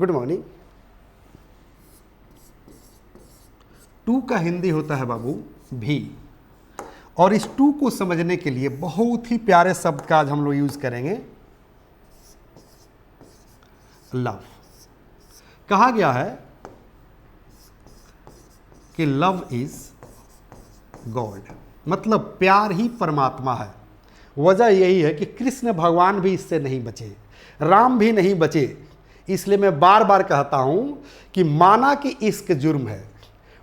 Good morning. To का हिंदी होता है बाबू भी, और इस टू को समझने के लिए बहुत ही प्यारे शब्द का आज हम लोग यूज करेंगे, लव। कहा गया है कि लव इज गॉड, मतलब प्यार ही परमात्मा है। वजह यही है कि कृष्ण भगवान भी इससे नहीं बचे, राम भी नहीं बचे। इसलिए मैं बार बार कहता हूं कि माना कि इश्क जुर्म है,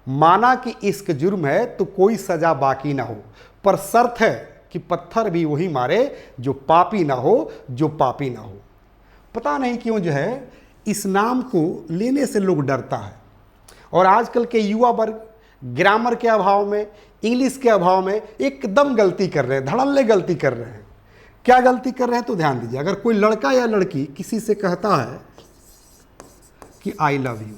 माना कि इश्क जुर्म है तो कोई सजा बाकी ना हो, पर शर्त है कि पत्थर भी वही मारे जो पापी ना हो, जो पापी ना हो। पता नहीं क्यों जो है इस नाम को लेने से लोग डरता है, और आजकल के युवा वर्ग ग्रामर के अभाव में, इंग्लिश के अभाव में एकदम गलती कर रहे हैं, धड़ल्ले गलती कर रहे हैं। क्या गलती कर रहे हैं तो ध्यान दीजिए। अगर कोई लड़का या लड़की किसी से कहता है कि आई लव यू,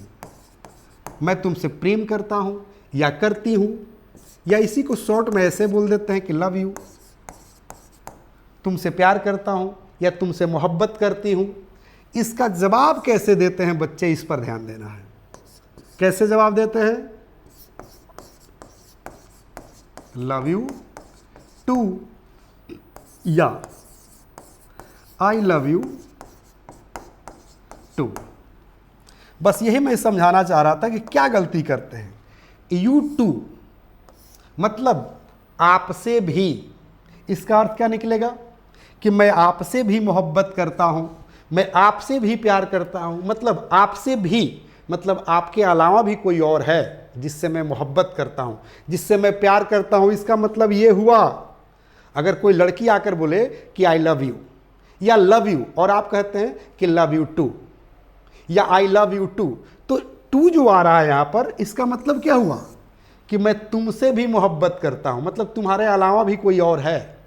मैं तुमसे प्रेम करता हूं या करती हूं, या इसी को शॉर्ट में ऐसे बोल देते हैं कि लव यू, तुमसे प्यार करता हूं या तुमसे मोहब्बत करती हूं, इसका जवाब कैसे देते हैं बच्चे, इस पर ध्यान देना है। कैसे जवाब देते हैं? लव यू टू या आई लव यू टू। बस यही मैं समझाना चाह रहा था कि क्या गलती करते हैं। यू टू मतलब आपसे भी, इसका अर्थ क्या निकलेगा कि मैं आपसे भी मोहब्बत करता हूं, मैं आपसे भी प्यार करता हूं। मतलब आपसे भी मतलब आपके अलावा भी कोई और है जिससे मैं मोहब्बत करता हूं, जिससे मैं प्यार करता हूं। इसका मतलब ये हुआ, अगर कोई लड़की आकर बोले कि आई लव यू या लव यू, और आप कहते हैं कि लव यू टू या आई लव यू टू, तो टू जो आ रहा है यहां पर, इसका मतलब क्या हुआ कि मैं तुमसे भी मोहब्बत करता हूं, मतलब तुम्हारे अलावा भी कोई और है।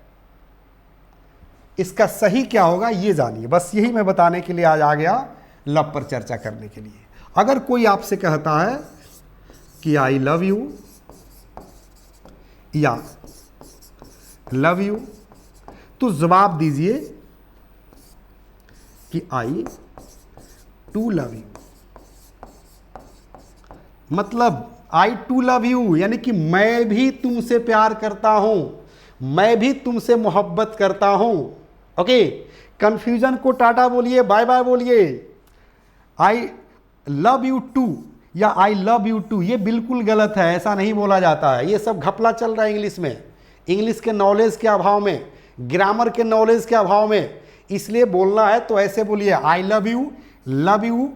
इसका सही क्या होगा ये जानिए। बस यही मैं बताने के लिए आज आ गया, लव पर चर्चा करने के लिए। अगर कोई आपसे कहता है कि आई लव यू या लव यू, तो जवाब दीजिए कि आई टू लव यू। मतलब आई टू लव यू यानी कि मैं भी तुमसे प्यार करता हूं, मैं भी तुमसे मोहब्बत करता हूं। ओके, कंफ्यूजन को टाटा बोलिए, बाय बाय बोलिए। आई लव यू टू या आई लव यू टू, ये बिल्कुल गलत है, ऐसा नहीं बोला जाता है। ये सब घपला चल रहा है इंग्लिश में, इंग्लिश के नॉलेज के अभाव में, ग्रामर के नॉलेज के अभाव में। इसलिए बोलना है तो ऐसे बोलिए, आई लव यू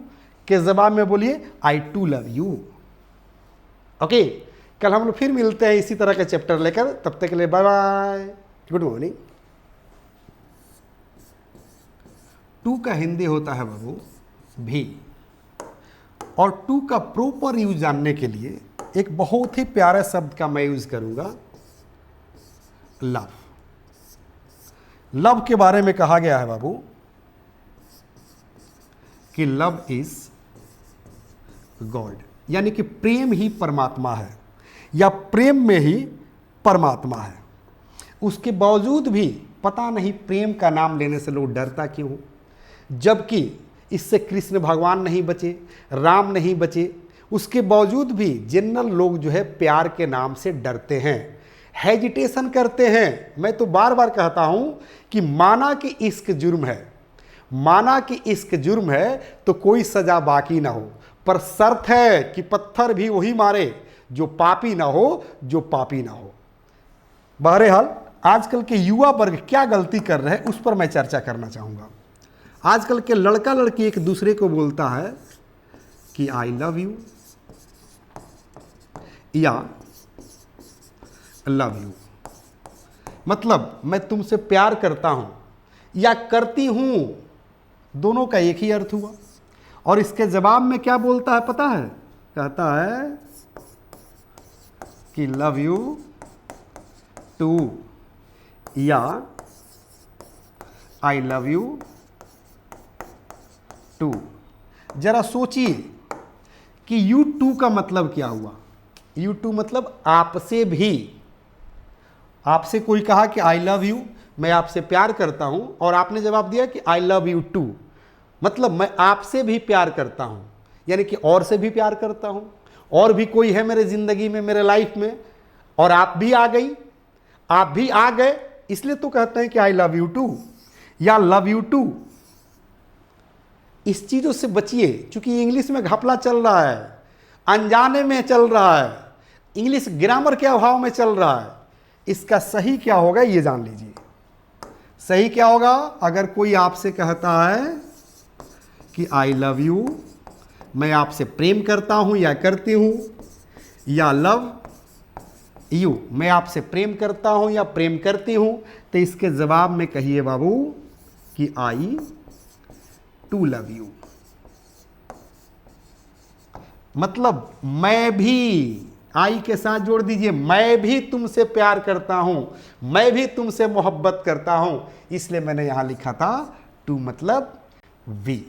के जवाब में बोलिए आई टू लव यू। ओके, कल हम लोग फिर मिलते हैं इसी तरह के चैप्टर लेकर, तब तक के लिए bye bye, good morning. To का हिंदी होता है बाबू भी, और टू का प्रॉपर यूज जानने के लिए एक बहुत ही प्यारा शब्द का मैं यूज करूंगा, लव। लव के बारे में कहा गया है बाबू कि लव इज गॉड, यानी कि प्रेम ही परमात्मा है या प्रेम में ही परमात्मा है। उसके बावजूद भी पता नहीं प्रेम का नाम लेने से लोग डरता क्यों, जबकि इससे कृष्ण भगवान नहीं बचे, राम नहीं बचे। उसके बावजूद भी जनरल लोग जो है प्यार के नाम से डरते हैं, हेजिटेशन करते हैं। मैं तो बार बार कहता हूं कि माना कि इश्क जुर्म है, माना कि इश्क जुर्म है तो कोई सजा बाकी ना हो, पर शर्त है कि पत्थर भी वही मारे जो पापी ना हो, जो पापी ना हो। बहरहाल आजकल के युवा वर्ग क्या गलती कर रहे हैं उस पर मैं चर्चा करना चाहूंगा। आजकल के लड़का लड़की एक दूसरे को बोलता है कि आई लव यू या लव यू, मतलब मैं तुमसे प्यार करता हूं या करती हूं, दोनों का एक ही अर्थ हुआ। और इसके जवाब में क्या बोलता है पता है? कहता है कि लव यू टू या आई लव यू टू। जरा सोचिए कि यू टू का मतलब क्या हुआ। यू टू मतलब आपसे भी, आपसे कोई कहा कि आई लव यू, मैं आपसे प्यार करता हूं, और आपने जवाब दिया कि आई लव यू टू, मतलब मैं आपसे भी प्यार करता हूं, यानी कि और से भी प्यार करता हूं, और भी कोई है मेरे जिंदगी में, मेरे लाइफ में, और आप भी आ गई, आप भी आ गए, इसलिए तो कहते हैं कि आई लव यू टू या लव यू टू। इस चीजों से बचिए, क्योंकि इंग्लिश में घपला चल रहा है, अनजाने में चल रहा है, इंग्लिश ग्रामर के अभाव में चल रहा है। इसका सही क्या होगा ये जान लीजिए। सही क्या होगा? अगर कोई आपसे कहता है कि आई लव यू, मैं आपसे प्रेम करता हूं या करती हूं, या लव यू, मैं आपसे प्रेम करता हूं या प्रेम करती हूं, तो इसके जवाब में कहिए बाबू कि आई टू लव यू। मतलब मैं भी, आई के साथ जोड़ दीजिए, मैं भी तुमसे प्यार करता हूं, मैं भी तुमसे मोहब्बत करता हूं, इसलिए मैंने यहां लिखा था टू मतलब वी।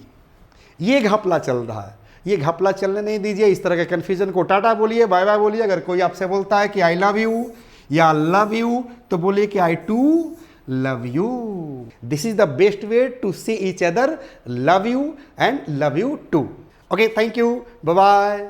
ये घपला चल रहा है, ये घपला चलने नहीं दीजिए। इस तरह के कंफ्यूजन को टाटा बोलिए, बाय बाय बोलिए। अगर कोई आपसे बोलता है कि आई लव यू या लव यू, तो बोलिए कि I too love you. This is the best way to say each other love you and love you too. Okay, thank you, bye bye.